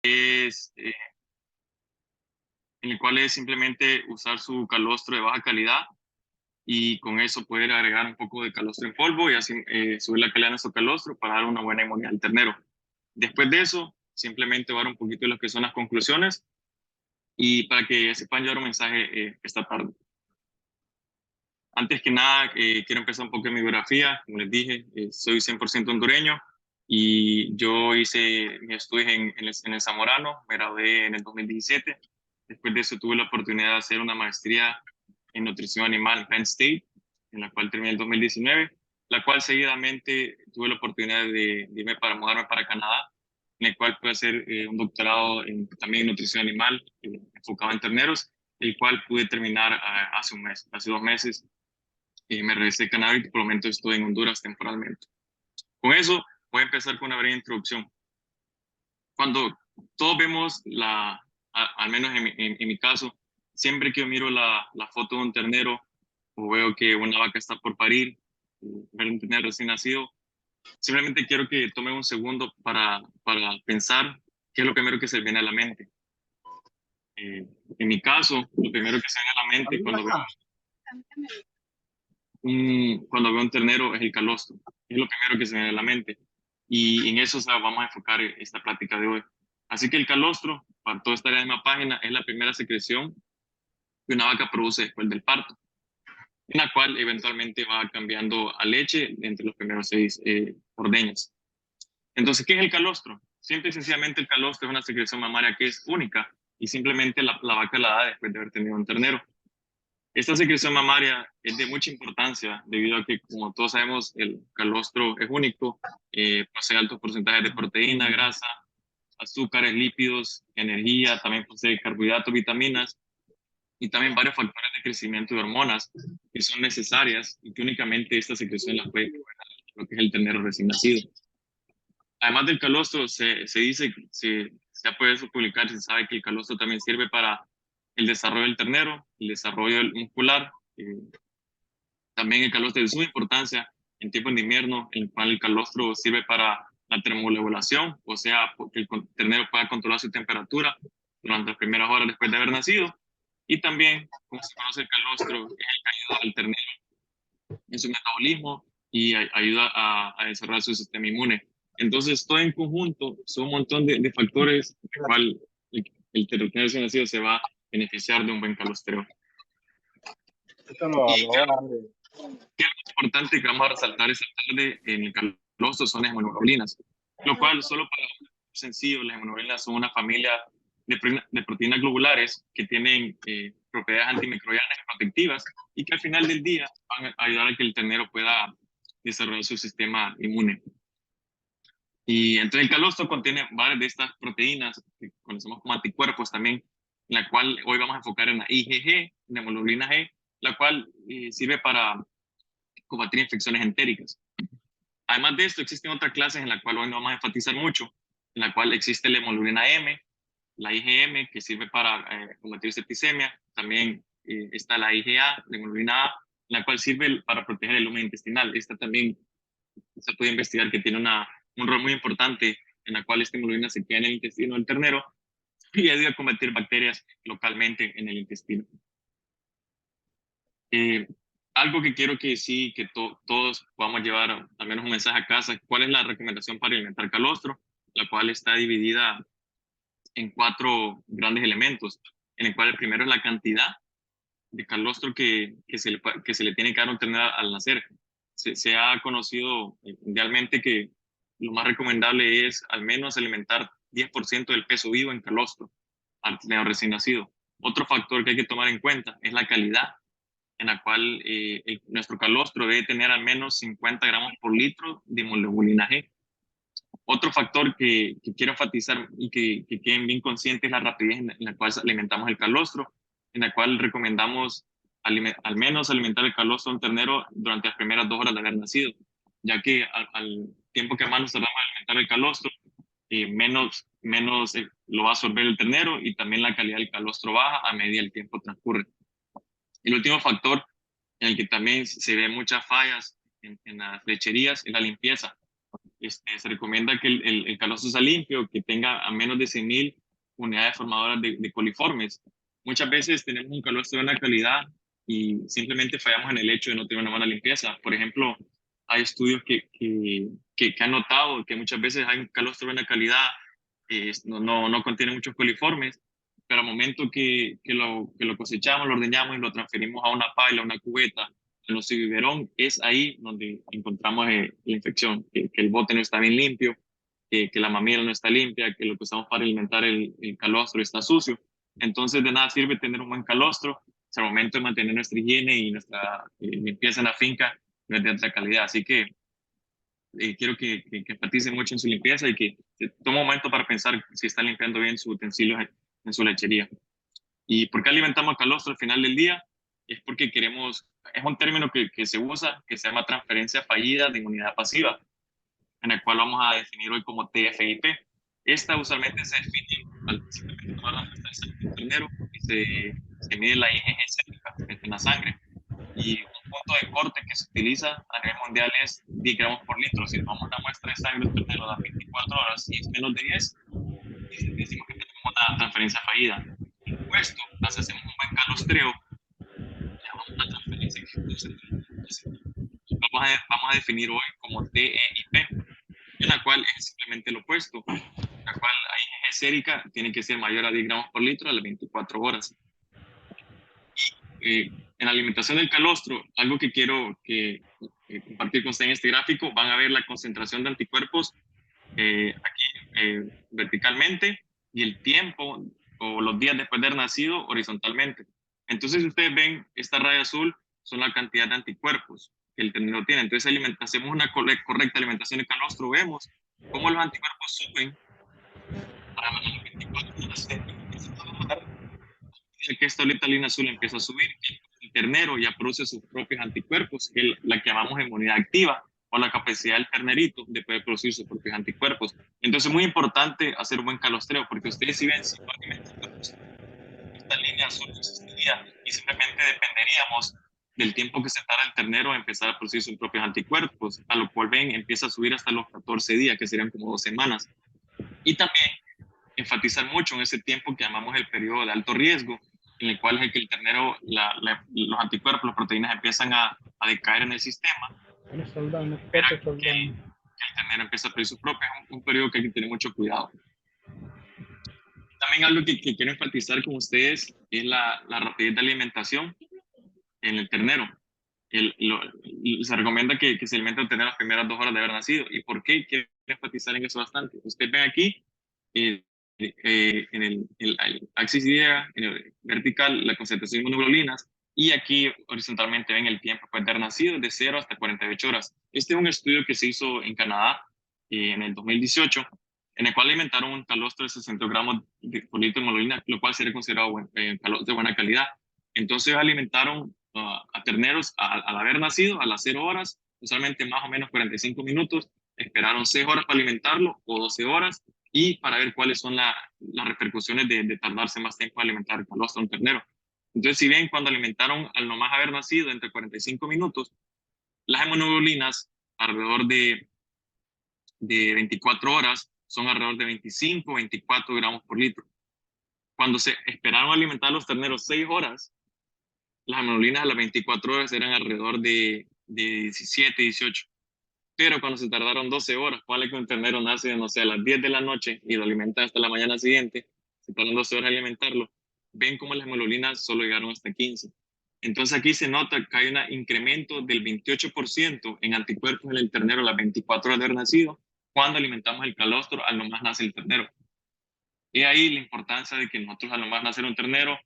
es, en el cual es simplemente usar su calostro de baja calidad y con eso poder agregar un poco de calostro en polvo y así subir la calidad de nuestro calostro para dar una buena inmunidad al ternero. Después de eso, simplemente voy a dar un poquito de lo que son las conclusiones y para que sepan llevar un mensaje esta tarde. Antes que nada, quiero empezar un poco de mi biografía. Como les dije, soy 100% hondureño y yo hice mis estudios en el Zamorano, me gradué en el 2017. Después de eso tuve la oportunidad de hacer una maestría en nutrición animal en Penn State, en la cual terminé en el 2019, la cual seguidamente tuve la oportunidad de irme para mudarme para Canadá, en el cual pude hacer un doctorado también en nutrición animal, enfocado en terneros, el cual pude terminar hace un mes, hace 2 meses. Me regresé a Canadá y por el momento estoy en Honduras temporalmente. Con eso voy a empezar con una breve introducción. Cuando todos vemos al menos en mi caso, siempre que yo miro la foto de un ternero o veo que una vaca está por parir, ver un ternero recién nacido, simplemente quiero que tome un segundo para pensar qué es lo primero que se le viene a la mente. En mi caso, lo primero que se viene a la mente cuando veo un ternero es el calostro. Es lo primero que se me viene a la mente. Y en eso vamos a enfocar esta plática de hoy. Así que el calostro, para toda esta misma página, es la primera secreción que una vaca produce después del parto, en la cual eventualmente va cambiando a leche entre los primeros 6 ordeños. Entonces, ¿qué es el calostro? Simple y sencillamente el calostro es una secreción mamaria que es única y simplemente la vaca la da después de haber tenido un ternero. Esta secreción mamaria es de mucha importancia debido a que, como todos sabemos, el calostro es único, posee altos porcentajes de proteína, grasa, azúcares, lípidos, energía, también posee carbohidratos, vitaminas y también varios factores de crecimiento y hormonas que son necesarias y que únicamente esta secreción las puede proveer lo que es el ternero recién nacido. Además del calostro, se dice, se ha podido publicar, se sabe que el calostro también sirve para el desarrollo del ternero, el desarrollo muscular. También el calostro es de suma importancia en tiempos de invierno, en el cual el calostro sirve para la termorregulación, o sea, que el ternero pueda controlar su temperatura durante las primeras horas después de haber nacido. Y también, como se conoce el calostro, es el que ayuda al ternero en su metabolismo y ayuda a desarrollar su sistema inmune. Entonces, todo en conjunto son un montón de factores en el cual el ternero recién nacido se va a beneficiar de un buen calostreo. Esto lo voy a dar. ¿Qué es lo importante que vamos a resaltar esta tarde en el calostro? Son las hemonoglobulinas, lo cual solo para sencillo, las hemonoglobulinas son una familia de proteínas globulares que tienen propiedades antimicrobianas y protectivas y que al final del día van a ayudar a que el ternero pueda desarrollar su sistema inmune. Y entonces el calostro contiene varias de estas proteínas que conocemos como anticuerpos también, en la cual hoy vamos a enfocar en la IgG, la hemoglobina G, la cual sirve para combatir infecciones entéricas. Además de esto, existen otras clases en las cuales hoy no vamos a enfatizar mucho, en la cual existe la hemoglobina M, la IgM, que sirve para combatir septicemia. También está la IgA, la hemoglobina A, la cual sirve para proteger el lumen intestinal. Esta también se puede investigar que tiene un rol muy importante en la cual esta hemoglobina se queda en el intestino del ternero y ayuda a combatir bacterias localmente en el intestino. Algo que quiero que sí, que todos podamos llevar al menos un mensaje a casa, ¿cuál es la recomendación para alimentar calostro? La cual está dividida en 4 grandes elementos, en el cual el primero es la cantidad de calostro que se le tiene que dar a un ternero al nacer. Se ha conocido mundialmente que lo más recomendable es al menos alimentar 10% del peso vivo en calostro al ternero recién nacido. Otro factor que hay que tomar en cuenta es la calidad, en la cual nuestro calostro debe tener al menos 50 gramos por litro de hemoglobina G. Otro factor que quiero enfatizar y que queden bien conscientes es la rapidez en la cual alimentamos el calostro, en la cual recomendamos al menos alimentar el calostro a un ternero durante las primeras 2 horas de haber nacido, ya que al tiempo que más nos tardamos en alimentar el calostro, menos lo va a absorber el ternero y también la calidad del calostro baja a medida el tiempo transcurre. El último factor en el que también se ven muchas fallas en las lecherías es la limpieza. se recomienda que el calostro sea limpio, que tenga a menos de 100.000 unidades formadoras de coliformes. Muchas veces tenemos un calostro de buena calidad y simplemente fallamos en el hecho de no tener una buena limpieza. Por ejemplo, hay estudios que han notado que muchas veces hay un calostro de buena calidad, no contiene muchos coliformes, pero al momento que lo cosechamos, lo ordeñamos y lo transferimos a una paila, a una cubeta, en los biberón, es ahí donde encontramos la infección, que el bote no está bien limpio, que la mamila no está limpia, que lo que usamos para alimentar el calostro está sucio. Entonces, de nada sirve tener un buen calostro si al momento de mantener nuestra higiene y nuestra limpieza en la finca no es de alta calidad. Así que quiero que enfaticen mucho en su limpieza y que se tome un momento para pensar si está limpiando bien sus utensilios en su lechería. ¿Y por qué alimentamos calostro al final del día? Es porque queremos, es un término que se usa, que se llama transferencia fallida de inmunidad pasiva, en el cual vamos a definir hoy como TFIP. Esta usualmente se define al simplemente tomar la muestra de sangre del ternero y se mide la IgG sérica en la sangre. Y un punto de corte que se utiliza a nivel mundial es 10 gramos por litro. Si tomamos una muestra de sangre del ternero a las 24 horas y es menos de 10, decimos que tenemos una transferencia fallida. Esto, hacemos un buen calostreo, llamamos una transferencia que produce. Vamos a definir hoy como TEIP, en la cual es simplemente lo opuesto, la cual la IgG sérica tiene que ser mayor a 10 gramos por litro a las 24 horas. En la alimentación del calostro, algo que quiero compartir con ustedes en este gráfico, van a ver la concentración de anticuerpos aquí verticalmente y el tiempo o los días después de haber nacido horizontalmente. Entonces, si ustedes ven, esta raya azul son la cantidad de anticuerpos que el ternero tiene. Entonces, hacemos una correcta alimentación de calostro, vemos cómo los anticuerpos suben para las 24 horas que esta letalina azul empieza a subir, el ternero ya produce sus propios anticuerpos, que es la que llamamos inmunidad activa, o la capacidad del ternerito de poder producir sus propios anticuerpos. Entonces es muy importante hacer un buen calostreo, porque ustedes si ven, si no alimentan, esta línea azul no existiría y simplemente dependeríamos del tiempo que se tarda el ternero en empezar a producir sus propios anticuerpos, a lo cual ven, empieza a subir hasta los 14 días, que serían como 2 semanas. Y también enfatizar mucho en ese tiempo que llamamos el periodo de alto riesgo, en el cual es que el ternero, los anticuerpos, las proteínas empiezan a decaer en el sistema. Espera que el ternero empiece a producir su propio, es un periodo que hay que tener mucho cuidado. También algo que quiero enfatizar con ustedes es la rapidez de alimentación en el ternero. Se recomienda que se alimente el ternero las primeras 2 horas de haber nacido. ¿Y por qué quiero enfatizar en eso bastante? Ustedes ven aquí, en el axis Y, en el vertical, la concentración de inmunoglobulinas, y aquí horizontalmente ven el tiempo de haber nacido de 0 hasta 48 horas. Este es un estudio que se hizo en Canadá en el 2018, en el cual alimentaron un calostro de 60 gramos por litro de hemoglobina, lo cual sería considerado calostro de buena calidad. Entonces alimentaron a terneros al haber nacido a las 0 horas, usualmente más o menos 45 minutos, esperaron 6 horas para alimentarlo o 12 horas, y para ver cuáles son las repercusiones de tardarse más tiempo en alimentar el calostro a un ternero. Entonces, si ven, cuando alimentaron al nomás haber nacido entre 45 minutos, las hemonoglobulinas alrededor de 24 horas son alrededor de 25, 24 gramos por litro. Cuando se esperaron alimentar a los terneros 6 horas, las hemoglobina a las 24 horas eran alrededor de 17, 18. Pero cuando se tardaron 12 horas, ¿cuál que un ternero nace, no sé, a las 10 de la noche y lo alimenta hasta la mañana siguiente? Se tardan 12 horas en alimentarlo. Ven cómo las hemoglobinas solo llegaron hasta 15. Entonces aquí se nota que hay un incremento del 28% en anticuerpos en el ternero a las 24 horas de haber nacido, cuando alimentamos el calostro al nomás nace el ternero. Y ahí la importancia de que nosotros al nomás nacer un ternero,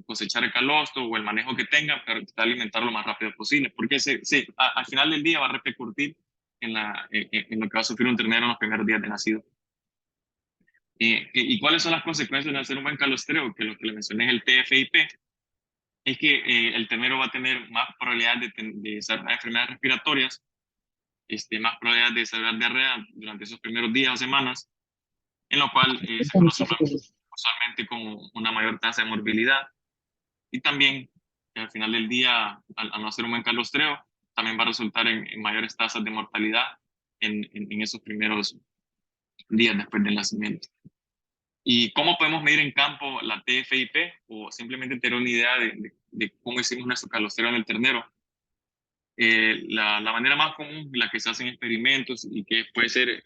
cosechar el calostro o el manejo que tenga, pero alimentarlo lo más rápido posible, porque al final del día va a repercutir en lo que va a sufrir un ternero en los primeros días de nacido. ¿Y cuáles son las consecuencias de hacer un buen calostreo? Que lo que le mencioné es el TFIP, es que el ternero va a tener más probabilidad de desarrollar enfermedades respiratorias, más probabilidad de desarrollar diarrea durante esos primeros días o semanas, en lo cual se conoce usualmente como una mayor tasa de morbilidad. Y también, al final del día, al no hacer un buen calostreo, también va a resultar en mayores tasas de mortalidad en esos primeros días después del nacimiento. ¿Y cómo podemos medir en campo la TFIP? O simplemente tener una idea de cómo hicimos nuestro calostreo en el ternero. La manera más común, la que se hace en experimentos y que puede ser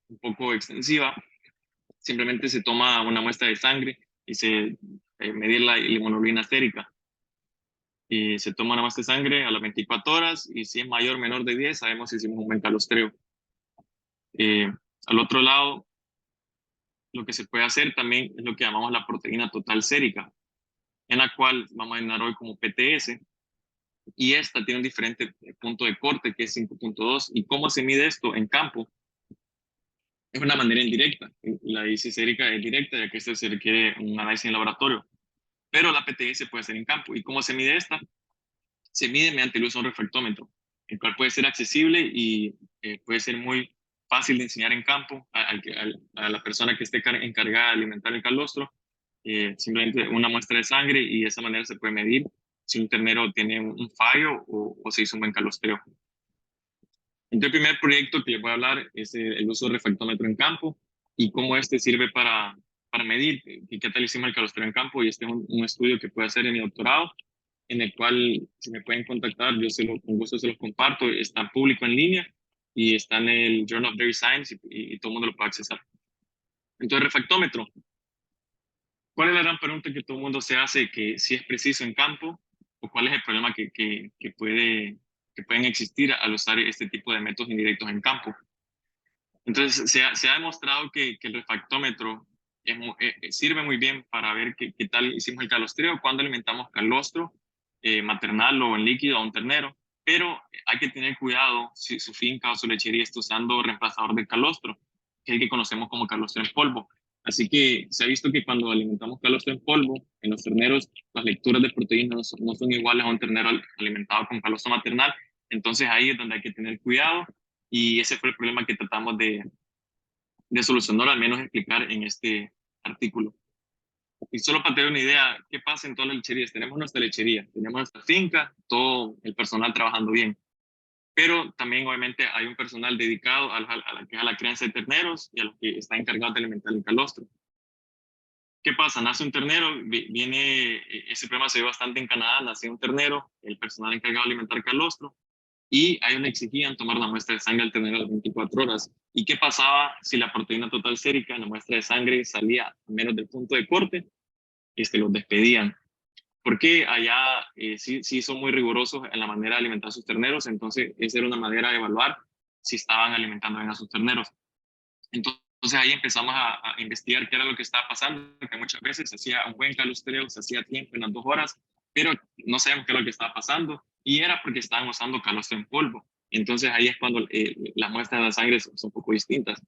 un poco extensiva, simplemente se toma una muestra de sangre y se medir la hemoglobina sérica. Y se toma una muestra de sangre a las 24 horas y si es mayor o menor de 10, sabemos si hicimos un buen calostreo. Al otro lado, lo que se puede hacer también es lo que llamamos la proteína total sérica, en la cual vamos a denominar hoy como PTS, y esta tiene un diferente punto de corte que es 5.2. ¿Y cómo se mide esto en campo? Es una manera indirecta. La IC sérica es directa, ya que este se requiere un análisis en laboratorio, pero la PTS puede ser en campo. ¿Y cómo se mide esta? Se mide mediante el uso de un refractómetro, el cual puede ser accesible y puede ser muy fácil de enseñar en campo a la persona que esté encargada de alimentar el calostro. Simplemente una muestra de sangre y de esa manera se puede medir si un ternero tiene un fallo o se hizo un buen calostreo. Entonces, el primer proyecto que les voy a hablar es el uso del refractómetro en campo y cómo este sirve para medir qué tal hicimos el calostreo en campo. Y este es un estudio que puedo hacer en mi doctorado, en el cual si me pueden contactar, con gusto se los comparto. Está público en línea y está en el Journal of Dairy Science y todo el mundo lo puede accesar. Entonces, refractómetro. ¿Cuál es la gran pregunta que todo el mundo se hace? Que si es preciso en campo o cuál es el problema que pueden existir al usar este tipo de métodos indirectos en campo. Entonces, se ha demostrado que el refractómetro sirve muy bien para ver qué tal hicimos el calostreo, cuando alimentamos calostro maternal o en líquido a un ternero, pero hay que tener cuidado si su finca o su lechería está usando reemplazador de calostro, que es el que conocemos como calostro en polvo. Así que se ha visto que cuando alimentamos calostro en polvo, en los terneros, las lecturas de proteínas no son iguales a un ternero alimentado con calostro maternal. Entonces ahí es donde hay que tener cuidado y ese fue el problema que tratamos de solucionar, al menos explicar en este artículo. Y solo para tener una idea, ¿qué pasa en todas las lecherías? Tenemos nuestra lechería, tenemos nuestra finca, todo el personal trabajando bien. Pero también obviamente hay un personal dedicado a la crianza de terneros y a los que está encargado de alimentar el calostro. ¿Qué pasa? Nace un ternero, ese problema se ve bastante en Canadá, nace un ternero, el personal encargado de alimentar calostro, y a ellos le exigían tomar una muestra de sangre al ternero a las 24 horas. ¿Y qué pasaba si la proteína total sérica en la muestra de sangre salía a menos del punto de corte? Los despedían. Porque allá sí son muy rigurosos en la manera de alimentar a sus terneros, entonces esa era una manera de evaluar si estaban alimentando bien a sus terneros. Entonces ahí empezamos a investigar qué era lo que estaba pasando, que muchas veces se hacía un buen calostreo, se hacía tiempo en las 2 horas, pero no sabíamos qué era lo que estaba pasando y era porque estaban usando calostro en polvo. Entonces ahí es cuando las muestras de la sangre son un poco distintas.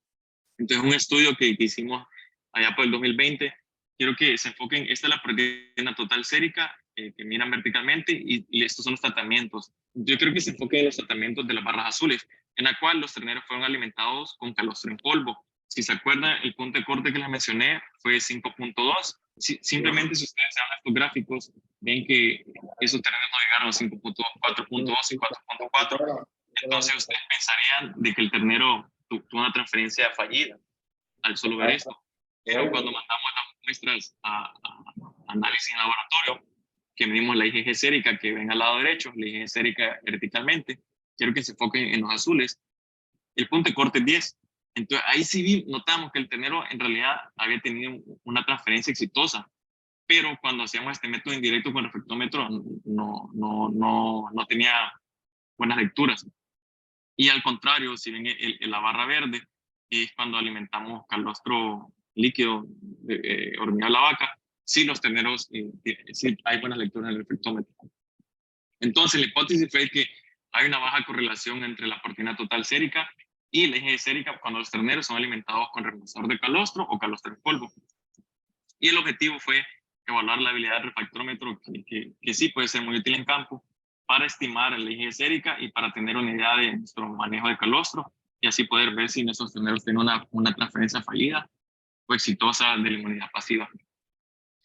Entonces un estudio que hicimos allá por el 2020, quiero que se enfoquen, esta es la proteína total sérica, que miran verticalmente y estos son los tratamientos. Yo creo que se enfoquen en los tratamientos de las barras azules, en la cual los terneros fueron alimentados con calostro en polvo. Si se acuerdan, el punto de corte que les mencioné fue 5.2. Simplemente si ustedes se van a estos gráficos, ven que esos terneros no llegaron a 5.2, 4.2 y 4.4. Entonces ustedes pensarían de que el ternero tuvo una transferencia fallida al solo ver esto. Pero cuando mandamos las muestras a análisis en laboratorio, que medimos la IgG sérica que ven al lado derecho, la IgG sérica verticalmente, quiero que se enfoquen en los azules, el punto de corte es 10. Entonces ahí sí notamos que el ternero en realidad había tenido una transferencia exitosa, pero cuando hacíamos este método indirecto con refractómetro no tenía buenas lecturas. Y al contrario, si ven la barra verde, es cuando alimentamos calostro líquido horneado a la vaca, sí los terneros, sí hay buenas lecturas en el refractómetro. Entonces la hipótesis fue que hay una baja correlación entre la proteína total sérica y la IgG sérica cuando los terneros son alimentados con reemplazador de calostro o calostro en polvo. Y el objetivo fue evaluar la habilidad del refractómetro, que sí puede ser muy útil en campo, para estimar la IgG sérica y para tener una idea de nuestro manejo de calostro y así poder ver si nuestros terneros tienen una transferencia fallida o exitosa de la inmunidad pasiva.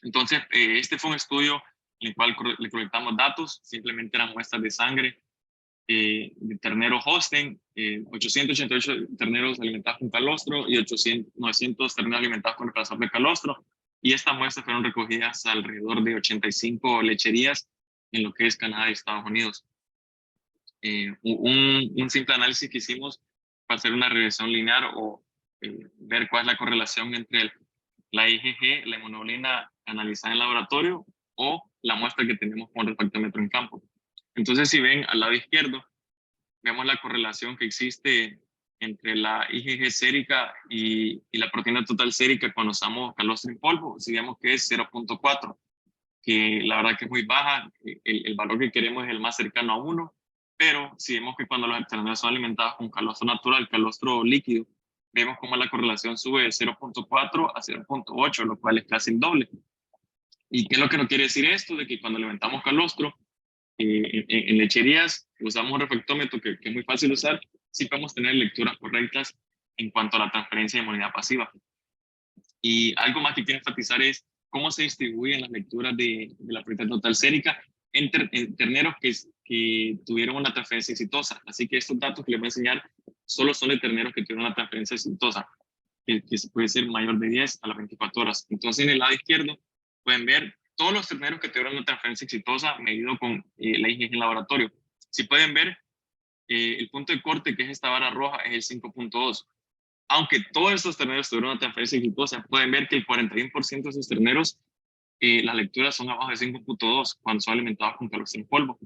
Entonces, este fue un estudio en el cual le colectamos datos, simplemente eran muestras de sangre de ternero Holstein, 888 terneros alimentados con calostro y 900 terneros alimentados con reemplazador de calostro. Y estas muestras fueron recogidas alrededor de 85 lecherías en lo que es Canadá y Estados Unidos. Un simple análisis que hicimos para hacer una regresión lineal o ver cuál es la correlación entre la IgG, la inmunoglobulina analizada en laboratorio o la muestra que tenemos con refractómetro en campo. Entonces, si ven al lado izquierdo, vemos la correlación que existe entre la IgG sérica y la proteína total sérica cuando usamos calostro en polvo. Si vemos que es 0.4, que la verdad que es muy baja, el valor que queremos es el más cercano a 1, pero si vemos que cuando los terneros son alimentados con calostro natural, calostro líquido, vemos cómo la correlación sube de 0.4 a 0.8, lo cual es casi el doble. ¿Y qué es lo que nos quiere decir esto? De que cuando alimentamos calostro, en lecherías usamos un refractómetro que es muy fácil de usar, sí podemos tener lecturas correctas en cuanto a la transferencia de inmunidad pasiva. Y algo más que quiero enfatizar es cómo se distribuyen las lecturas de la proteína total sérica en terneros que tuvieron una transferencia exitosa. Así que estos datos que les voy a enseñar solo son de terneros que tuvieron una transferencia exitosa, que puede ser mayor de 10 a las 24 horas. Entonces, en el lado izquierdo pueden ver todos los terneros que tuvieron una transferencia exitosa medido con la IgG en laboratorio. Si pueden ver, el punto de corte, que es esta vara roja, es el 5.2. Aunque todos estos terneros tuvieron una transferencia exitosa, pueden ver que el 41% de esos terneros, las lecturas son abajo de 5.2 cuando son alimentados con calostro en polvo.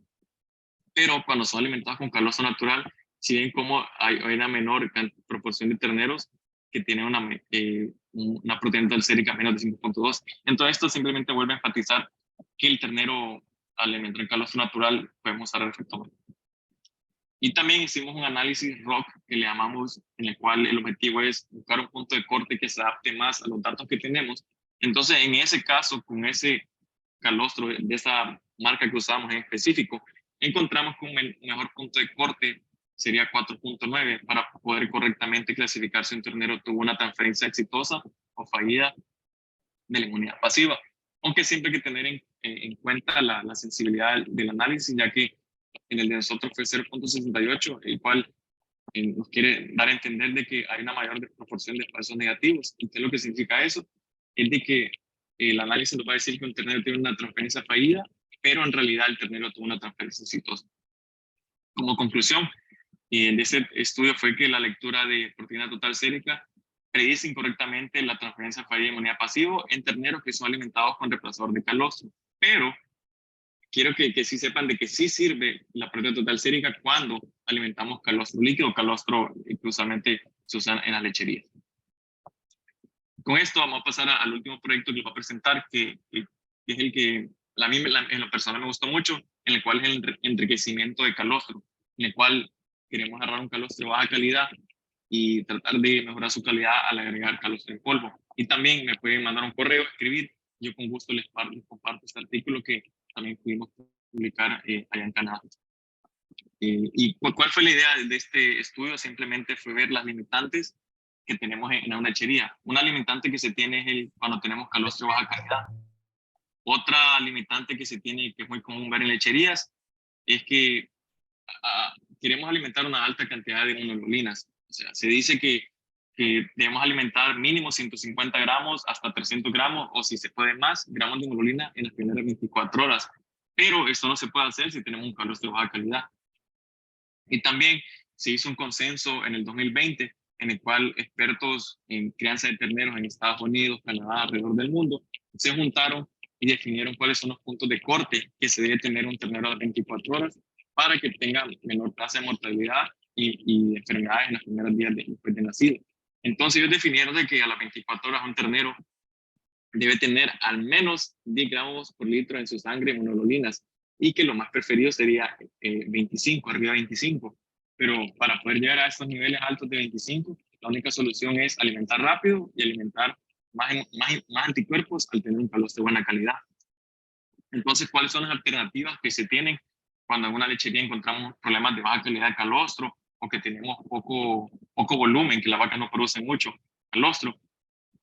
Pero cuando son alimentados con calostro natural, si ven cómo hay una menor proporción de terneros que tienen una proteína total sérica menos de 5.2. Entonces esto simplemente vuelve a enfatizar que el ternero, al alimentar en calostro natural, podemos usar el refractómetro. Y también hicimos un análisis ROC que le llamamos, en el cual el objetivo es buscar un punto de corte que se adapte más a los datos que tenemos. Entonces, en ese caso, con ese calostro de esa marca que usamos en específico, encontramos que un mejor punto de corte sería 4.9 para poder correctamente clasificar si un ternero tuvo una transferencia exitosa o fallida de la inmunidad pasiva. Aunque siempre hay que tener en cuenta la sensibilidad del análisis, ya que en el de nosotros fue 0.68, el cual nos quiere dar a entender de que hay una mayor proporción de falsos negativos. ¿Y qué es lo que significa eso? Es de que el análisis nos va a decir que un ternero tiene una transferencia fallida, pero en realidad el ternero tuvo una transferencia exitosa. Como conclusión de este estudio fue que la lectura de proteína total sérica predice incorrectamente la transferencia fallida de inmunidad pasiva en terneros que son alimentados con reemplazador de calostro. Pero quiero que sí sepan de que sí sirve la proteína total sérica cuando alimentamos calostro líquido o calostro que usualmente se usa en las lecherías. Con esto vamos a pasar al último proyecto que les voy a presentar, que es el que a mí en lo personal me gustó mucho, en el cual es el enriquecimiento de calostro, en el cual queremos agarrar un calostro de baja calidad y tratar de mejorar su calidad al agregar calostro en polvo. Y también me pueden mandar un correo, escribir, yo con gusto les comparto este artículo que también pudimos publicar allá en Canadá. ¿Y cuál fue la idea de este estudio? Simplemente fue ver las limitantes que tenemos en una lechería. Una limitante que se tiene es cuando tenemos calostro de baja calidad. Otra limitante que se tiene, que es muy común ver en lecherías, es que queremos alimentar una alta cantidad de inmunoglobulinas. O sea, se dice que debemos alimentar mínimo 150 gramos hasta 300 gramos, o si se puede más, gramos de inmunoglobulina en las primeras 24 horas. Pero esto no se puede hacer si tenemos un calostro de baja calidad. Y también se hizo un consenso en el 2020 en el cual expertos en crianza de terneros en Estados Unidos, Canadá, alrededor del mundo, se juntaron y definieron cuáles son los puntos de corte que se debe tener un ternero de 24 horas para que tenga menor tasa de mortalidad y enfermedades en los primeros días después de nacido. Entonces ellos definieron de que a las 24 horas un ternero debe tener al menos 10 gramos por litro en su sangre de inmunoglobulinas y que lo más preferido sería 25, arriba de 25. Pero para poder llegar a estos niveles altos de 25, la única solución es alimentar rápido y alimentar más anticuerpos al tener un calostro de buena calidad. Entonces, ¿cuáles son las alternativas que se tienen cuando en una lechería encontramos problemas de baja calidad de calostro o que tenemos poco volumen, que la vaca no produce mucho calostro?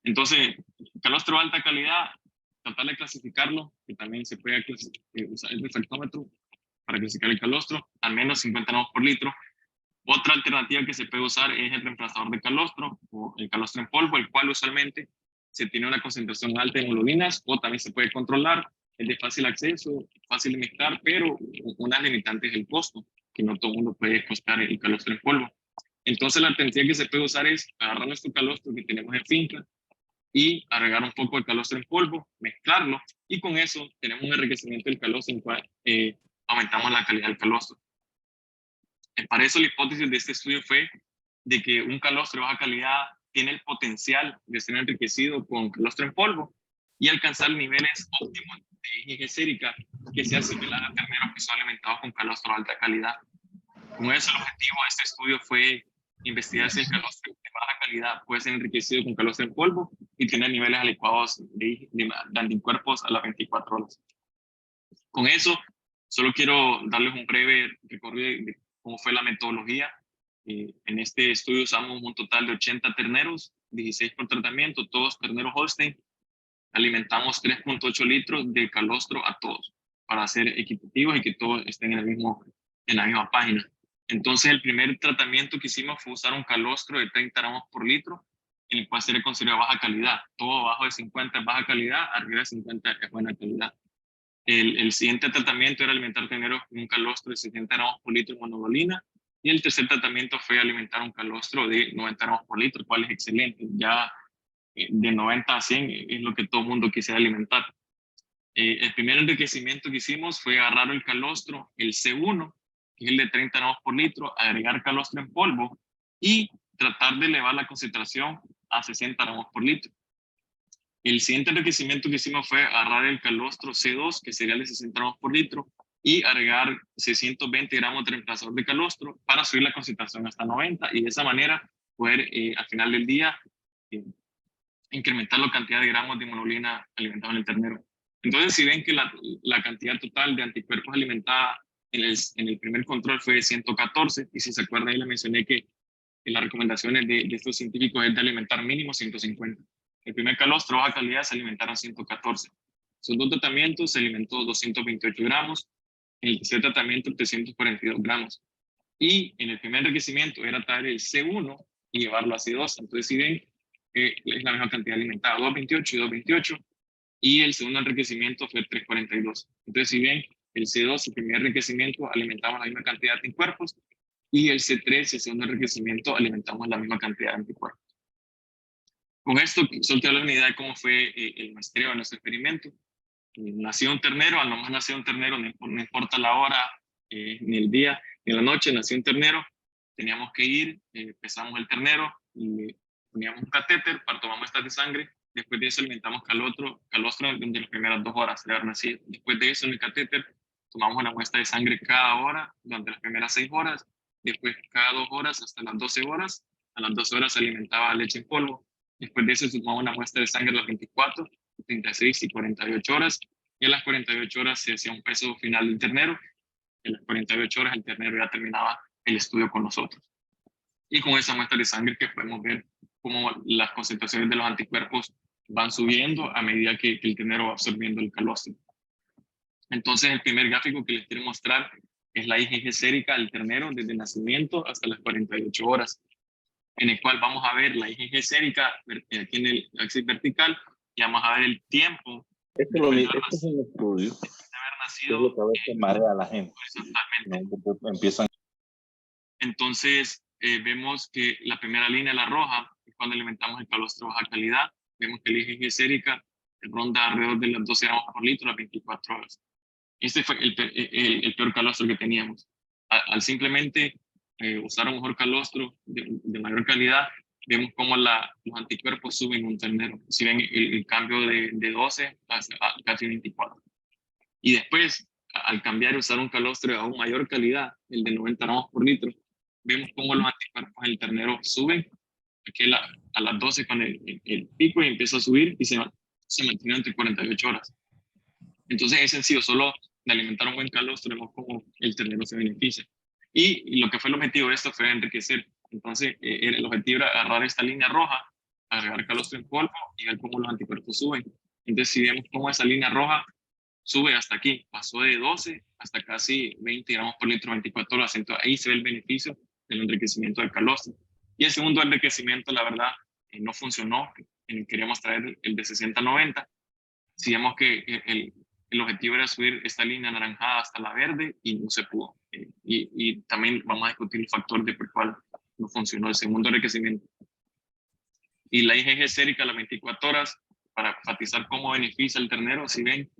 Entonces, calostro de alta calidad, tratar de clasificarlo, que también se puede usar el refractómetro para clasificar el calostro, al menos 50 gramos por litro. Otra alternativa que se puede usar es el reemplazador de calostro o el calostro en polvo, el cual usualmente se tiene una concentración alta de hemoglobina o también se puede controlar, es de fácil acceso, fácil de mezclar, pero una limitante es el costo, que no todo el mundo puede costar el calostro en polvo. Entonces la alternativa que se puede usar es agarrar nuestro calostro que tenemos en finca y agregar un poco de calostro en polvo, mezclarlo, y con eso tenemos un enriquecimiento del calostro en cual aumentamos la calidad del calostro. Para eso la hipótesis de este estudio fue de que un calostro de baja calidad tiene el potencial de ser enriquecido con calostro en polvo y alcanzar niveles óptimos de IgG sérica que sea similar a terneros que son alimentados con calostro de alta calidad. Con eso el objetivo de este estudio fue investigar si el calostro de baja calidad puede ser enriquecido con calostro en polvo y tener niveles adecuados de anticuerpos a las 24 horas. Con eso, solo quiero darles un breve recorrido de cómo fue la metodología. En este estudio usamos un total de 80 terneros, 16 por tratamiento, todos terneros Holstein. Alimentamos 3.8 litros de calostro a todos para ser equitativos y que todos estén en la misma página. Entonces, el primer tratamiento que hicimos fue usar un calostro de 30 gramos por litro, en el cual se le considera baja calidad. Todo abajo de 50 es baja calidad, arriba de 50 es buena calidad. El siguiente tratamiento era alimentar terneros con un calostro de 70 gramos por litro de monoglobulina, y el tercer tratamiento fue alimentar un calostro de 90 gramos por litro, cual es excelente. Ya de 90 a 100 es lo que todo el mundo quisiera alimentar. El primer enriquecimiento que hicimos fue agarrar el calostro, el C1, que es el de 30 gramos por litro, agregar calostro en polvo y tratar de elevar la concentración a 60 gramos por litro. El siguiente enriquecimiento que hicimos fue agarrar el calostro C2, que sería el de 60 gramos por litro, y agregar 620 gramos de reemplazador de calostro para subir la concentración hasta 90 y de esa manera poder al final del día incrementar la cantidad de gramos de hemoglobina alimentada en el ternero. Entonces, si ven que la cantidad total de anticuerpos alimentada en el primer control fue de 114, y si se acuerdan, ahí les mencioné que las recomendaciones de estos científicos es de alimentar mínimo 150. El primer calostro baja calidad se alimentaron 114. Esos dos tratamientos se alimentó 228 gramos, en el tercer tratamiento 342 gramos. Y en el primer enriquecimiento era traer el C1 y llevarlo a C2. Entonces, si ven, es la misma cantidad alimentada, 228 y 228. Y el segundo enriquecimiento fue 342. Entonces, si ven, el C2, el primer enriquecimiento, alimentamos la misma cantidad de anticuerpos, y el C3, el segundo enriquecimiento, alimentamos la misma cantidad de anticuerpos. Con esto, solo quiero darles una idea de cómo fue el muestreo de nuestro experimento. Nació un ternero, al nomás nació un ternero, no importa la hora, ni el día, ni la noche, nació un ternero. Teníamos que ir, pesamos el ternero, y poníamos un catéter para tomar muestras de sangre. Después de eso alimentamos calostro durante las primeras 2 horas de haber nacido. Después de eso, en el catéter, tomamos una muestra de sangre cada hora durante las primeras 6 horas. Después, cada 2 horas hasta las 12 horas. A las 12 horas se alimentaba leche en polvo. Después de eso, se tomaba una muestra de sangre a las 24, 36 y 48 horas. Y a las 48 horas se hacía un peso final del ternero. En las 48 horas el ternero ya terminaba el estudio con nosotros. Y con esa muestra de sangre que podemos ver cómo las concentraciones de los anticuerpos van subiendo a medida que el ternero va absorbiendo el calostro. Entonces, el primer gráfico que les quiero mostrar es la IgG sérica del ternero desde el nacimiento hasta las 48 horas, en el cual vamos a ver la IgG sérica aquí en el axis vertical, y vamos a ver el tiempo Esto es un estudio. de haber Es lo nacido. que a veces marea a la gente. Horizontalmente. ¿No? Empiezan. Entonces, vemos que la primera línea, la roja, es cuando alimentamos el calostro de baja calidad. Vemos que la IgG sérica ronda alrededor de las 12 gramos por litro a las 24 horas. Este fue el peor calostro que teníamos. Al simplemente usar un mejor calostro de mayor calidad, vemos cómo los anticuerpos suben un ternero. Si ven el cambio de 12 a casi 24. Y después, al cambiar y usar un calostro de aún mayor calidad, el de 90 gramos por litro, vemos cómo los anticuerpos en el ternero suben. Aquí a las 12 con el pico, y empieza a subir y se mantiene entre 48 horas. Entonces es sencillo, solo de alimentar un buen calostro vemos cómo el ternero se beneficia. Y lo que fue el objetivo de esto fue enriquecer. Entonces el objetivo era agarrar esta línea roja, agregar calostro en polvo y ver cómo los anticuerpos suben. Entonces si vemos cómo esa línea roja sube hasta aquí, pasó de 12 hasta casi 20 gramos por litro 24 horas. Entonces ahí se ve el beneficio del enriquecimiento del calostro. Y el segundo enriquecimiento, la verdad, no funcionó. Queríamos traer el de 60-90. Si vemos que el objetivo era subir esta línea anaranjada hasta la verde y no se pudo. Y también vamos a discutir el factor de por cuál no funcionó el segundo enriquecimiento. Y la IgG sérica a las 24 horas, para enfatizar cómo beneficia el ternero, si ven,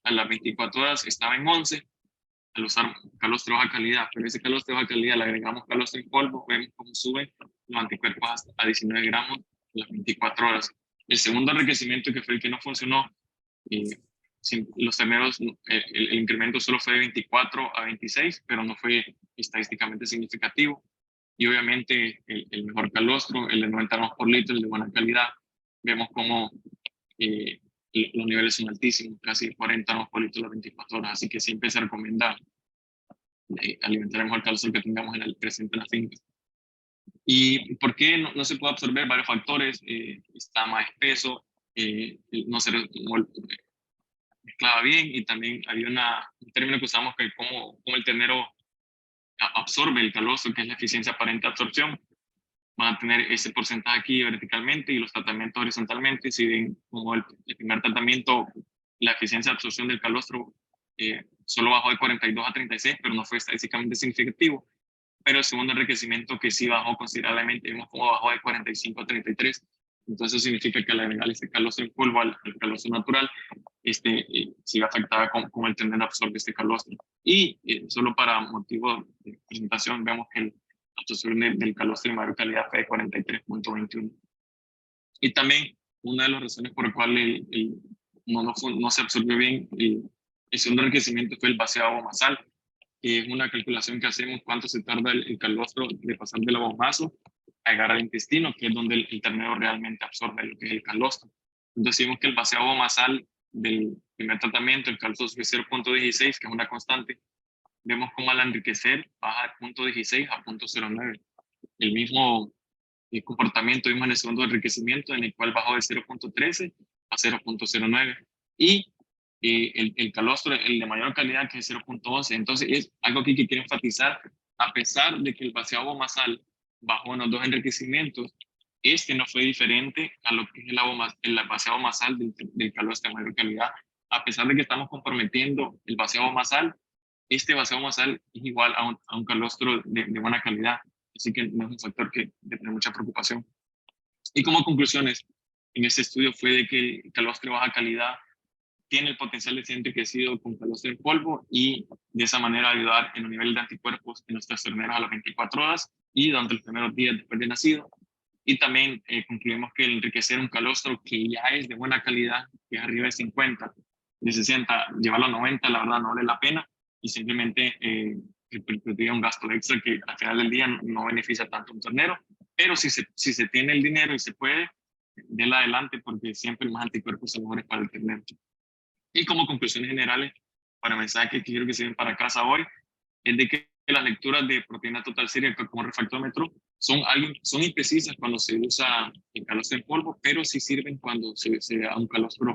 a las 24 horas estaba en 11, al usar calostro de baja calidad, pero ese calostro de baja calidad le agregamos calostro en polvo, vemos cómo suben los anticuerpos hasta a 19 gramos a las 24 horas. El segundo enriquecimiento, que fue el que no funcionó, los terneros, el incremento solo fue de 24 a 26, pero no fue estadísticamente significativo. Y obviamente el mejor calostro, el de 90 gramos por litro, el de buena calidad, vemos como los niveles son altísimos, casi 40 gramos por litro a las 24 horas, así que siempre se recomienda alimentar el mejor calostro que tengamos en el presente en la finca. ¿Y por qué no se puede absorber? Varios factores, está más espeso, no se mezclaba bien, y también había un término que usamos que como el ternero absorbe el calostro, que es la eficiencia aparente de absorción. Van a tener ese porcentaje aquí verticalmente y los tratamientos horizontalmente. Si ven como el primer tratamiento, la eficiencia de absorción del calostro solo bajó de 42 a 36, pero no fue estadísticamente significativo. Pero el segundo enriquecimiento, que sí bajó considerablemente, vimos como bajó de 45 a 33. Entonces eso significa que al agregar este calostro en polvo al calostro natural, sí afectaba cómo el ternero absorbe este calostro. Y solo para motivo de presentación, vemos que la absorción del calostro de mayor calidad fue de 43.21. Y también una de las razones por las cuales no se absorbió bien el segundo enriquecimiento fue el vaciado basal, que es una calculación que hacemos cuánto se tarda el calostro de pasar del abomazo a llegar al intestino, que es donde el ternero realmente absorbe lo que es el calostro. Entonces decimos que el vaciado basal del primer tratamiento, el calostro fue 0.16, que es una constante. Vemos cómo al enriquecer baja de 0.16 a 0.09. El mismo comportamiento vimos en el segundo enriquecimiento, en el cual bajó de 0.13 a 0.09. Y el calostro, el de mayor calidad, que es 0.11. Entonces es algo aquí que quiero enfatizar. A pesar de que el vaciado basal bajó en los dos enriquecimientos, no fue diferente a lo que es el vaciado basal del calostro de mayor calidad. A pesar de que estamos comprometiendo el vaciado basal, este vaciado basal es igual a un calostro de buena calidad. Así que no es un factor de tener mucha preocupación. Y como conclusiones, en este estudio fue de que el calostro de baja calidad tiene el potencial de ser enriquecido con calostro en polvo y de esa manera ayudar en los niveles de anticuerpos en nuestras terneras a las 24 horas y durante los primeros días después de nacido. Y también concluimos que el enriquecer un calostro que ya es de buena calidad, que es arriba de 50, de 60, llevarlo a 90, la verdad no vale la pena, y simplemente repercutiría un gasto extra que al final del día no beneficia tanto a un ternero. Pero si se tiene el dinero y se puede, déle adelante, porque siempre más anticuerpos son mejores para el ternero. Y como conclusiones generales, para el mensaje que quiero que se den para casa hoy, es de que las lecturas de proteína total seria como refractómetro son imprecisas cuando se usa el calostro en polvo, pero sí sirven cuando se da un calostro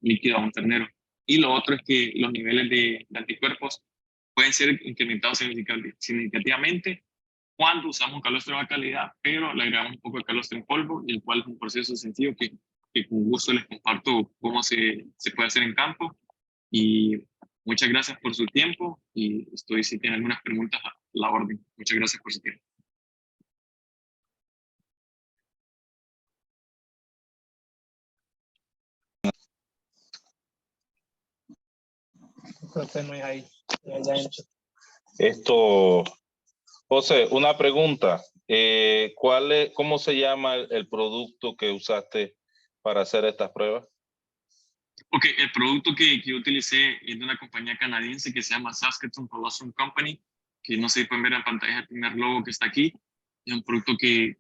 líquido a un ternero. Y lo otro es que los niveles de anticuerpos pueden ser incrementados significativamente cuando usamos un calostro de baja calidad, pero le agregamos un poco de calostro en polvo, y el cual es un proceso sencillo que con gusto les comparto cómo se puede hacer en campo. Y muchas gracias por su tiempo, y si tienen algunas preguntas, a la orden. Muchas gracias por su tiempo. Esto, José, una pregunta. ¿Cómo se llama el producto que usaste para hacer estas pruebas? Ok, el producto que yo utilicé es de una compañía canadiense que se llama Saskatoon Colostrum Company, que no sé si pueden ver en pantalla el primer logo que está aquí. Es un producto que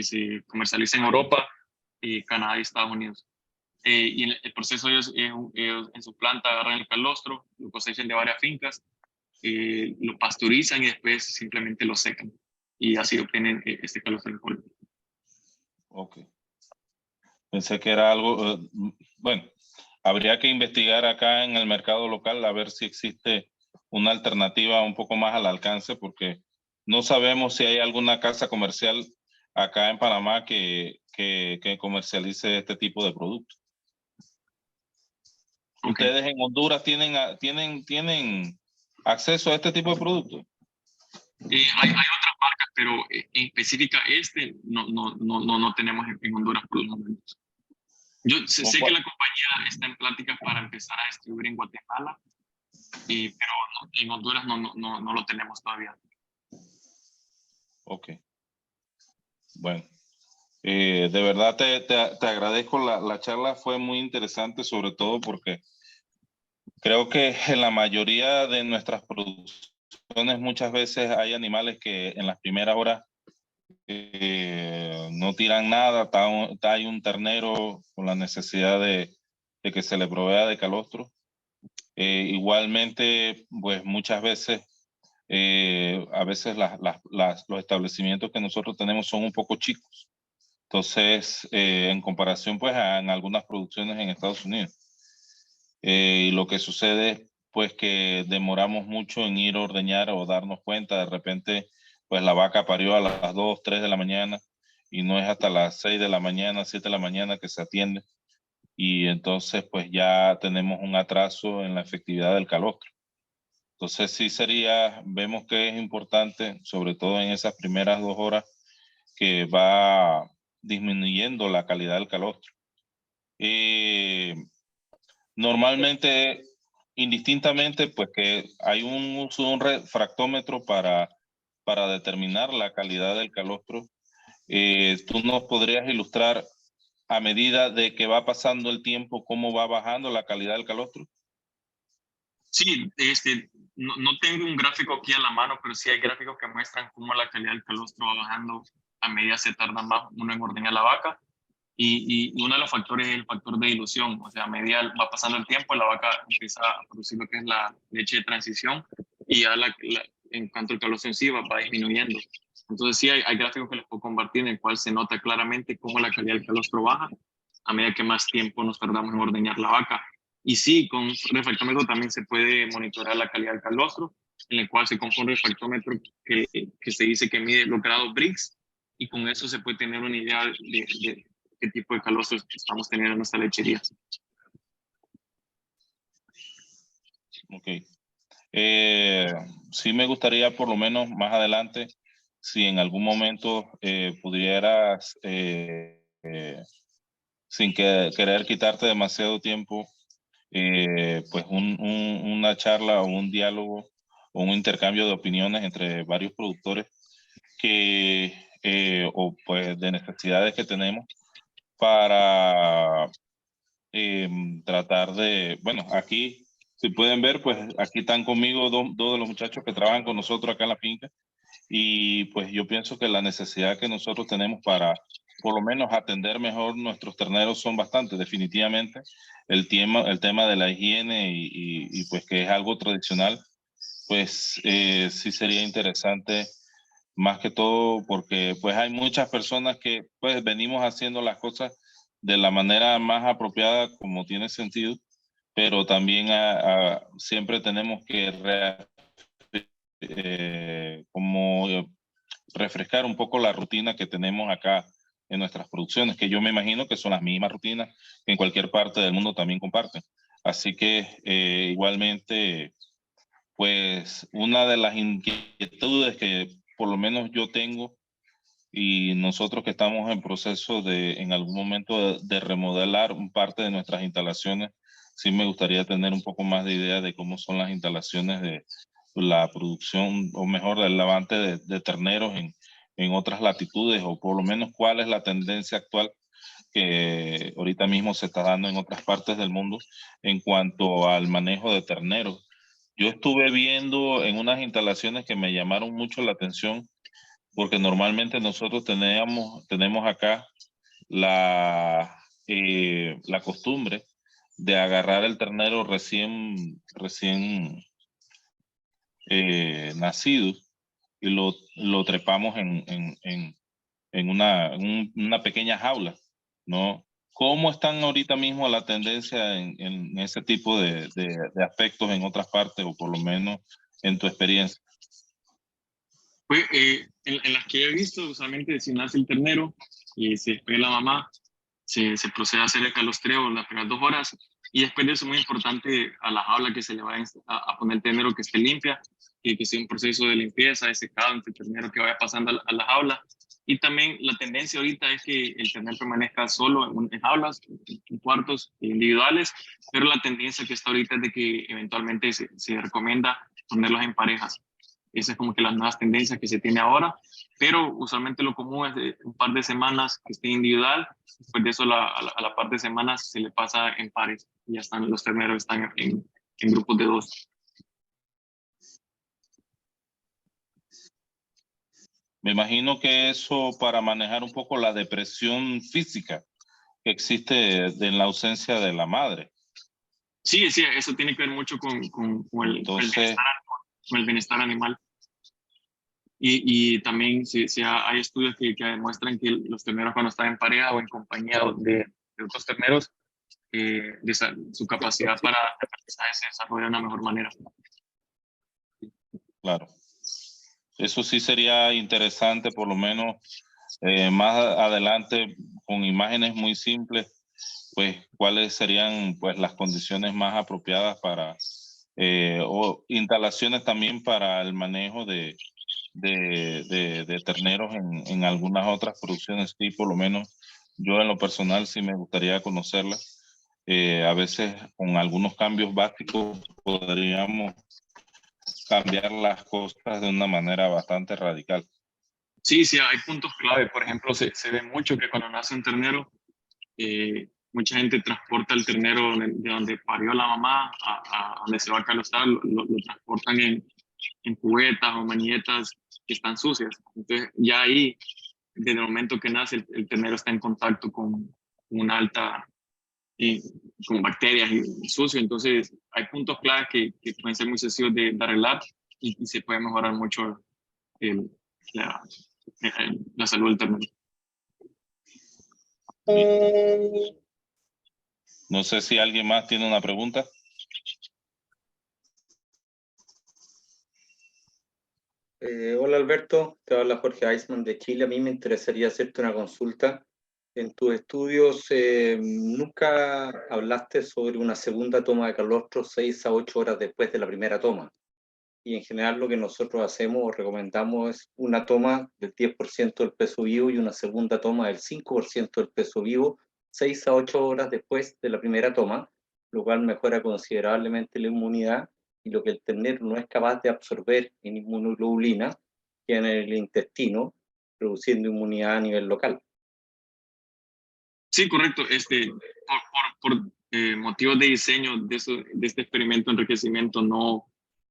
se comercializa en Europa, Canadá y Estados Unidos. Y el proceso ellos en su planta agarran el calostro, lo cosechan de varias fincas, lo pasteurizan y después simplemente lo secan. Y así obtienen este calostro en polvo. Ok. Pensé que era algo, bueno, habría que investigar acá en el mercado local a ver si existe una alternativa un poco más al alcance, porque no sabemos si hay alguna casa comercial acá en Panamá que comercialice este tipo de productos. Ok. ¿Ustedes en Honduras tienen acceso a este tipo de productos? Hay otras marcas, pero en específica no tenemos en Honduras por los momentos. Yo sé que la compañía está en pláticas para empezar a distribuir en Guatemala, pero en Honduras no lo tenemos todavía. Ok. Bueno, de verdad te agradezco. La charla fue muy interesante, sobre todo porque creo que en la mayoría de nuestras producciones muchas veces hay animales que en las primeras horas no tiran nada. Hay un ternero con la necesidad de que se le provea de calostro. Igualmente, pues muchas veces, a veces los establecimientos que nosotros tenemos son un poco chicos. Entonces, en comparación pues en algunas producciones en Estados Unidos. Y lo que sucede es pues que demoramos mucho en ir a ordeñar o darnos cuenta. De repente, pues la vaca parió a las 2, 3 de la mañana y no es hasta las 6 de la mañana, 7 de la mañana que se atiende. Y entonces pues ya tenemos un atraso en la efectividad del calostro. Entonces sí vemos que es importante, sobre todo en esas primeras 2 horas, que va disminuyendo la calidad del calostro. Normalmente, indistintamente, pues que hay un uso de un refractómetro para determinar la calidad del calostro. ¿Tú nos podrías ilustrar a medida de que va pasando el tiempo cómo va bajando la calidad del calostro? Sí, no tengo un gráfico aquí a la mano, pero sí hay gráficos que muestran cómo la calidad del calostro va bajando a medida se tarda más uno en ordeñar la vaca. Y uno de los factores es el factor de dilución. O sea, a medida va pasando el tiempo, la vaca empieza a producir lo que es la leche de transición y ya en cuanto el calostro en sí va disminuyendo. Entonces sí hay gráficos que les puedo compartir en el cual se nota claramente cómo la calidad del calostro baja a medida que más tiempo nos tardamos en ordeñar la vaca. Y sí, con refractómetro también se puede monitorear la calidad del calostro, en el cual se compra un refractómetro que se dice que mide los grados Brix, y con eso se puede tener una idea de qué tipo de calostro estamos teniendo en nuestra lechería. Ok. Sí me gustaría por lo menos más adelante, si en algún momento pudieras, sin querer quitarte demasiado tiempo, pues una charla o un diálogo o un intercambio de opiniones entre varios productores o pues de necesidades que tenemos para tratar de, bueno, aquí, si pueden ver, pues aquí están conmigo dos de los muchachos que trabajan con nosotros acá en la finca, y pues yo pienso que la necesidad que nosotros tenemos para por lo menos atender mejor nuestros terneros son bastante. Definitivamente el tema de la higiene y pues que es algo tradicional, pues sí sería interesante, más que todo porque pues hay muchas personas que pues venimos haciendo las cosas de la manera más apropiada como tiene sentido, pero también siempre tenemos que como refrescar un poco la rutina que tenemos acá en nuestras producciones, que yo me imagino que son las mismas rutinas que en cualquier parte del mundo también comparten. Así que igualmente, pues una de las inquietudes que por lo menos yo tengo, y nosotros que estamos en proceso en algún momento de remodelar un parte de nuestras instalaciones, sí me gustaría tener un poco más de idea de cómo son las instalaciones de la producción, o mejor, del lavante de terneros en otras latitudes, o por lo menos cuál es la tendencia actual que ahorita mismo se está dando en otras partes del mundo en cuanto al manejo de terneros. Yo estuve viendo en unas instalaciones que me llamaron mucho la atención, porque normalmente nosotros tenemos acá la costumbre de agarrar el ternero recién nacido y lo trepamos en una pequeña jaula, ¿no? ¿Cómo están ahorita mismo la tendencia en ese tipo de aspectos en otras partes, o por lo menos en tu experiencia? Pues, en las que he visto, usualmente si nace el ternero y se despega la mamá, se procede a hacer el calostreo las primeras 2 horas, y después de eso, muy importante, a la jaula que se le va a poner el ternero, que esté limpia, y que sea un proceso de limpieza, de secado entre el ternero que vaya pasando a la jaula. Y también la tendencia ahorita es que el ternero permanezca solo en jaulas, en cuartos individuales, pero la tendencia que está ahorita es de que eventualmente se recomienda ponerlos en parejas. Esa es como que las nuevas tendencias que se tiene ahora, pero usualmente lo común es de un par de semanas que esté individual, después de eso a la par de semanas se le pasa en pares, y ya están los terneros, están en grupos de 2. Me imagino que eso para manejar un poco la depresión física que existe en la ausencia de la madre. Sí, sí, eso tiene que ver mucho con Entonces, con el bienestar animal. Y también hay estudios que demuestran que los terneros, cuando están en pareja o en compañía de otros terneros, su capacidad para aprendizaje se desarrolla de una mejor manera. claro. Eso sí sería interesante, por lo menos más adelante, con imágenes muy simples, pues cuáles serían pues las condiciones más apropiadas para, o instalaciones también para el manejo de terneros en algunas otras producciones. Sí, por lo menos yo en lo personal sí me gustaría conocerlas. A veces con algunos cambios básicos podríamos cambiar las cosas de una manera bastante radical. Sí, sí, hay puntos clave. Por ejemplo, se ve mucho que cuando nace un ternero, mucha gente transporta el ternero de donde parió la mamá a donde se va a calostrar, lo transportan en cubetas o manilletas que están sucias. Entonces, ya ahí, desde el momento que nace, el ternero está en contacto con una alta, con bacterias y sucio. Entonces, hay puntos claves que pueden ser muy sencillos de arreglar, y se puede mejorar mucho el, la, la salud del ternero. No sé si alguien más tiene una pregunta. Hola Alberto, te habla Jorge Eisman de Chile. A mí me interesaría hacerte una consulta. En tus estudios nunca hablaste sobre una segunda toma de calostro 6 a 8 horas después de la primera toma. Y en general lo que nosotros hacemos o recomendamos es una toma del 10% del peso vivo y una segunda toma del 5% del peso vivo 6 a 8 horas después de la primera toma, lo cual mejora considerablemente la inmunidad, y lo que el ternero no es capaz de absorber en inmunoglobulina queda en el intestino, produciendo inmunidad a nivel local. Sí, correcto. Por motivos de diseño de este experimento de enriquecimiento, no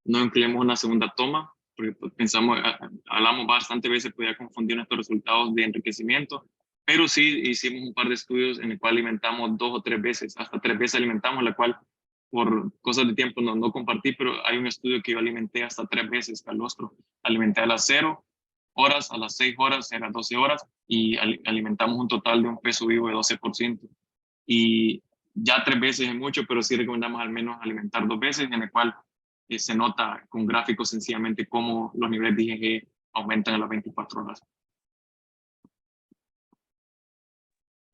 incluimos una segunda toma, porque pues, hablamos bastante veces, podía confundir nuestros resultados de enriquecimiento, pero sí hicimos un par de estudios en el cual alimentamos 2 o 3 veces, hasta 3 veces alimentamos, la cual por cosas de tiempo no compartí, pero hay un estudio que yo alimenté hasta 3 veces calostro. Alimenté a las 0 horas, a las 6 horas, a las 12 horas, y alimentamos un total de un peso vivo de 12%. Y ya 3 veces es mucho, pero sí recomendamos al menos alimentar 2 veces, en el cual se nota con gráficos sencillamente cómo los niveles de IgG aumentan a las 24 horas.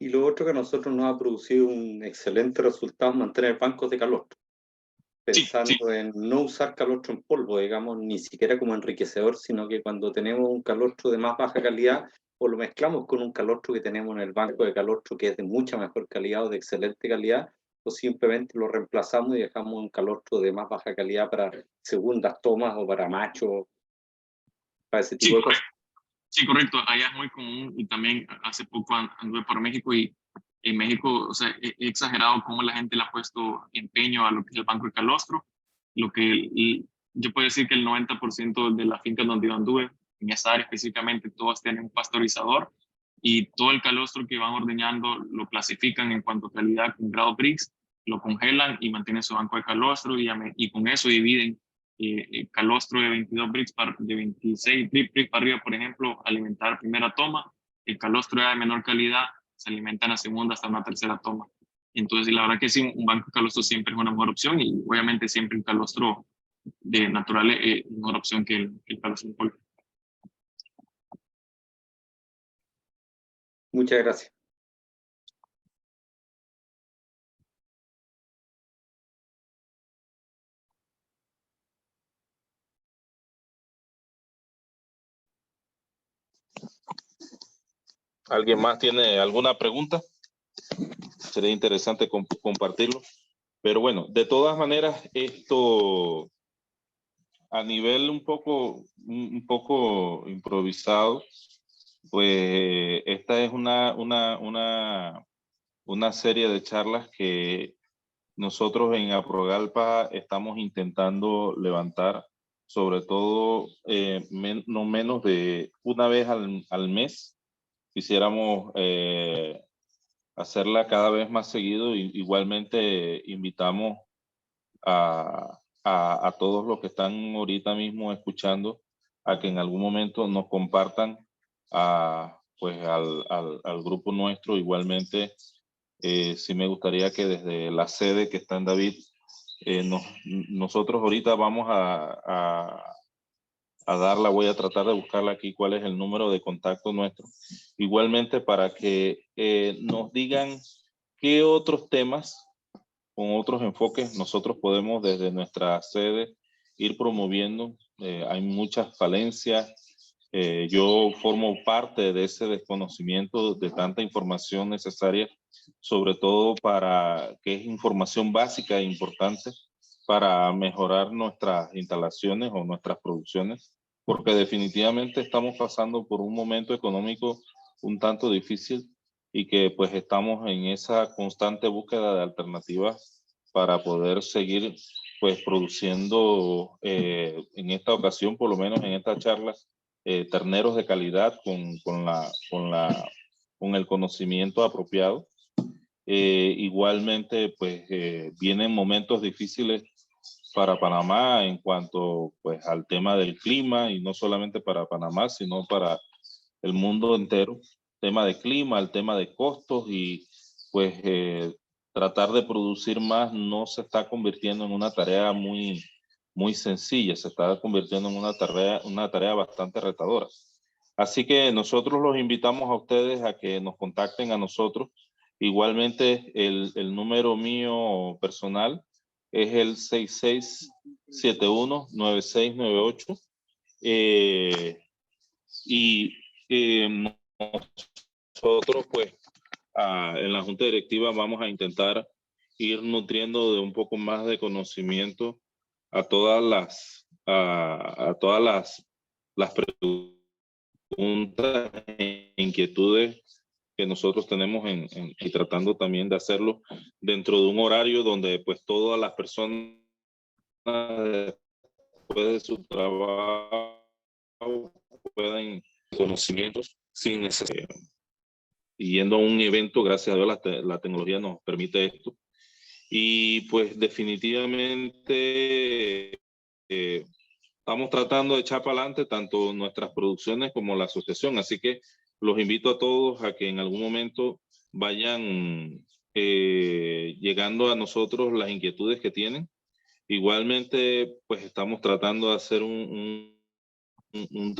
Y lo otro que a nosotros nos ha producido un excelente resultado es mantener bancos de calostro, pensando Sí. en no usar calostro en polvo, digamos, ni siquiera como enriquecedor, sino que cuando tenemos un calostro de más baja calidad, o lo mezclamos con un calostro que tenemos en el banco de calostro que es de mucha mejor calidad o de excelente calidad, o simplemente lo reemplazamos y dejamos un calostro de más baja calidad para segundas tomas o para machos, para ese tipo de cosas. Sí, correcto. Allá es muy común, y también hace poco anduve por México, y en México, o sea, he exagerado cómo la gente le ha puesto empeño a lo que es el banco de calostro. Yo puedo decir que el 90% de las fincas donde yo anduve, en esa área específicamente, todas tienen un pasteurizador, y todo el calostro que van ordeñando lo clasifican en cuanto a calidad con grado Brix, lo congelan y mantienen su banco de calostro, y con eso dividen calostro de 22 bricks, de 26 bricks para arriba, por ejemplo, alimentar primera toma. El calostro de menor calidad se alimenta en la segunda hasta una tercera toma. Entonces, la verdad que sí, un banco de calostro siempre es una mejor opción y obviamente siempre un calostro de natural es mejor opción que el calostro en polvo. Muchas gracias. ¿Alguien más tiene alguna pregunta? Sería interesante compartirlo. Pero bueno, de todas maneras, esto a nivel un poco improvisado, pues esta es una serie de charlas que nosotros en Aprogalpa estamos intentando levantar, sobre todo no menos de una vez al mes. Quisiéramos hacerla cada vez más seguido. Y igualmente invitamos a todos los que están ahorita mismo escuchando a que en algún momento nos compartan pues al grupo nuestro. Igualmente, sí me gustaría que desde la sede que está en David, nosotros ahorita vamos a darla, voy a tratar de buscarla aquí, cuál es el número de contacto nuestro. Igualmente para que nos digan qué otros temas con otros enfoques nosotros podemos desde nuestra sede ir promoviendo. Hay muchas falencias. Yo formo parte de ese desconocimiento de tanta información necesaria, sobre todo para que es información básica e importante para mejorar nuestras instalaciones o nuestras producciones, porque definitivamente estamos pasando por un momento económico un tanto difícil y que pues estamos en esa constante búsqueda de alternativas para poder seguir pues produciendo en esta ocasión, por lo menos en esta charla, terneros de calidad con el conocimiento apropiado. Igualmente pues vienen momentos difíciles para Panamá en cuanto pues al tema del clima, y no solamente para Panamá, sino para el mundo entero. Tema de clima, el tema de costos, y pues tratar de producir más no se está convirtiendo en una tarea muy sencilla, se está convirtiendo en una tarea bastante retadora. Así que nosotros los invitamos a ustedes a que nos contacten a nosotros. Igualmente el número mío personal es el 6671-9698. Y nosotros pues en la junta directiva vamos a intentar ir nutriendo de un poco más de conocimiento a todas las preguntas e inquietudes que nosotros tenemos y tratando también de hacerlo dentro de un horario donde pues todas las personas después de su trabajo puedan conocimientos sin necesidad. Y yendo a un evento, gracias a Dios la tecnología nos permite esto. Y pues definitivamente estamos tratando de echar para adelante tanto nuestras producciones como la asociación. Así que los invito a todos a que en algún momento vayan llegando a nosotros las inquietudes que tienen. Igualmente, pues estamos tratando de hacer un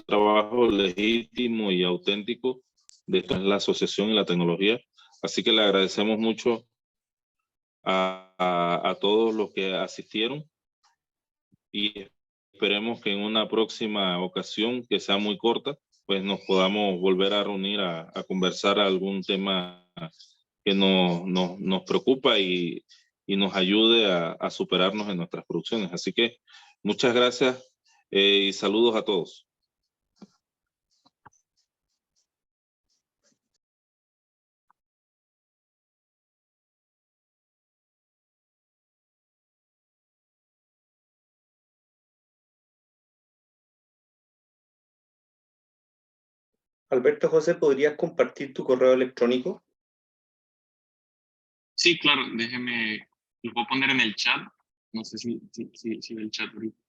trabajo legítimo y auténtico de la asociación y la tecnología. Así que le agradecemos mucho a todos los que asistieron, y esperemos que en una próxima ocasión, que sea muy corta, pues nos podamos volver a reunir a conversar algún tema que nos preocupa y nos ayude a superarnos en nuestras producciones. Así que muchas gracias y saludos a todos. Alberto José, ¿podrías compartir tu correo electrónico? Sí, claro, déjeme, lo puedo poner en el chat. No sé si ve el chat ahorita.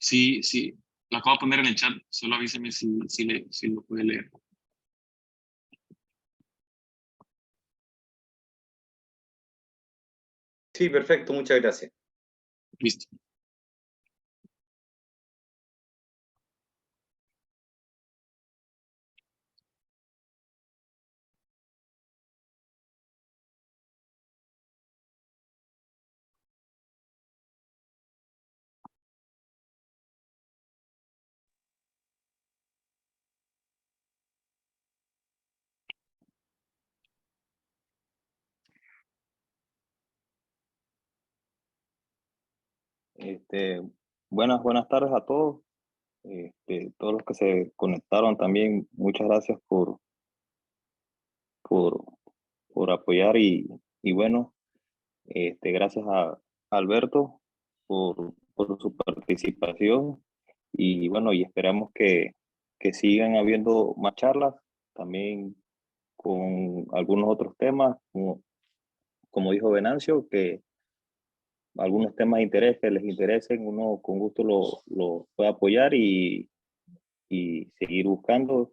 Sí, sí, lo acabo de poner en el chat, solo avíseme si lo puede leer. Sí, perfecto, muchas gracias. Listo. Buenas tardes a todos. Todos los que se conectaron también, muchas gracias por, por apoyar y bueno, gracias a Alberto por su participación y bueno, y esperamos que sigan habiendo más charlas también con algunos otros temas, como dijo Venancio, que algunos temas de interés que les interesen, uno con gusto lo puede apoyar y seguir buscando.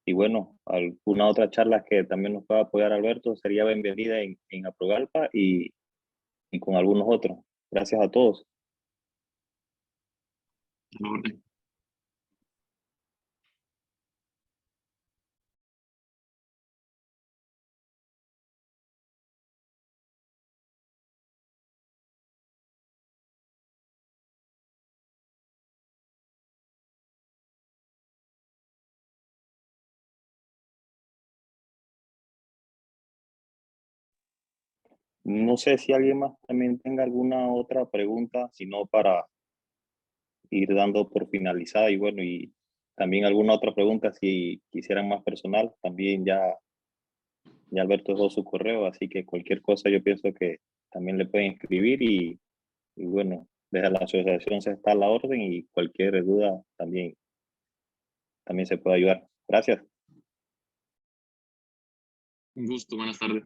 Y bueno, alguna otra charla que también nos pueda apoyar Alberto sería bienvenida en Aprogalpa y con algunos otros. Gracias a todos. A la orden. No sé si alguien más también tenga alguna otra pregunta, sino para ir dando por finalizada y bueno, y también alguna otra pregunta si quisieran más personal, también ya Alberto dejó su correo, así que cualquier cosa yo pienso que también le pueden escribir y bueno, desde la asociación se está a la orden y cualquier duda también se puede ayudar. Gracias. Un gusto, buenas tardes.